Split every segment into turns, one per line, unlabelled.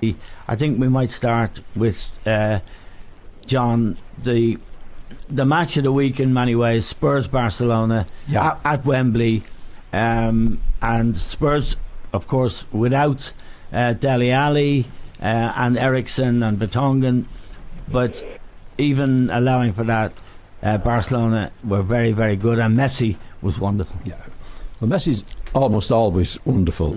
I think we might start with John, the match of the week in many ways, Spurs-Barcelona at Wembley, and Spurs, of course, without Dele Alli and Eriksen and Vertonghen, but even allowing for that, Barcelona were very, very good, and Messi was wonderful.
Yeah, well, Messi's almost always wonderful,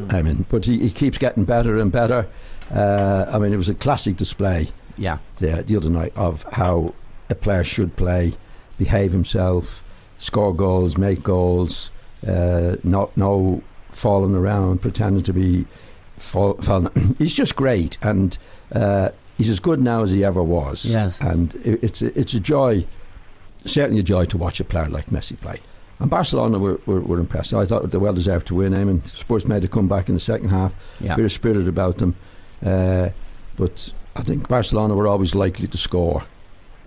but he keeps getting better and better. It was a classic display the other night of how a player should play, behave himself, score goals, make goals, no falling around, pretending to be falling. He's just great, and he's as good now as he ever was.
Yes.
And it's a joy, certainly a joy to watch a player like Messi play. And Barcelona were impressed. I thought they well deserved to win. Spurs made a comeback in the second half. Bit of spirit about them. But I think Barcelona were always likely to score,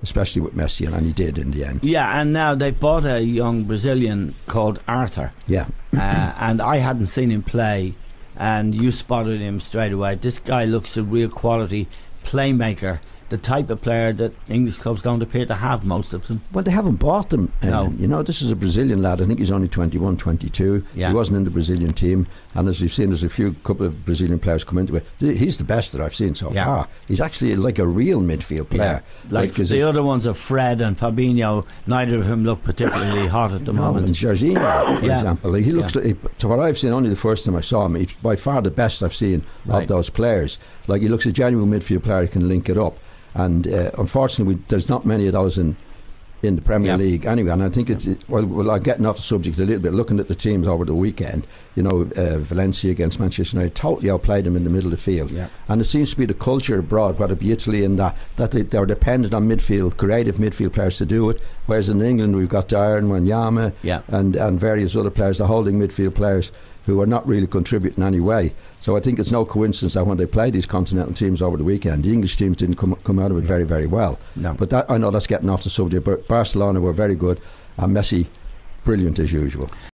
especially with Messi, and he did in the end.
Yeah, and now they bought a young Brazilian called Arthur.
Yeah.
And I hadn't seen him play, and you spotted him straight away. This guy looks a real quality playmaker, the type of player that English clubs don't appear to have, most of them.
Well, they haven't bought them.
No.
This is a Brazilian lad. I think he's only 21, 22.
Yeah.
He wasn't in the Brazilian team, and as we've seen, there's a couple of Brazilian players come into it. He's the best that I've seen so far. He's actually like a real midfield player.
Like the other ones are Fred and Fabinho. Neither of whom look particularly hot at the moment.
And Jorginho, for example, he looks like, to what I've seen, only the first time I saw him, he's by far the best I've seen of those players. Like, he looks a genuine midfield player who can link it up. And unfortunately, there's not many of those in the Premier League anyway. And I think I'm getting off the subject a little bit. Looking at the teams over the weekend, Valencia against Manchester United totally outplayed them in the middle of the field. Yeah. And it seems to be the culture abroad, whether it be Italy and that they're dependent on creative midfield players to do it. Whereas in England, we've got Dyer and Wanyama and various other players, the holding midfield players, who are not really contributing in any way. So I think it's no coincidence that when they play these continental teams over the weekend, the English teams didn't come out of it very, very well.
No.
But I know that's getting off the subject, but Barcelona were very good, and Messi, brilliant as usual.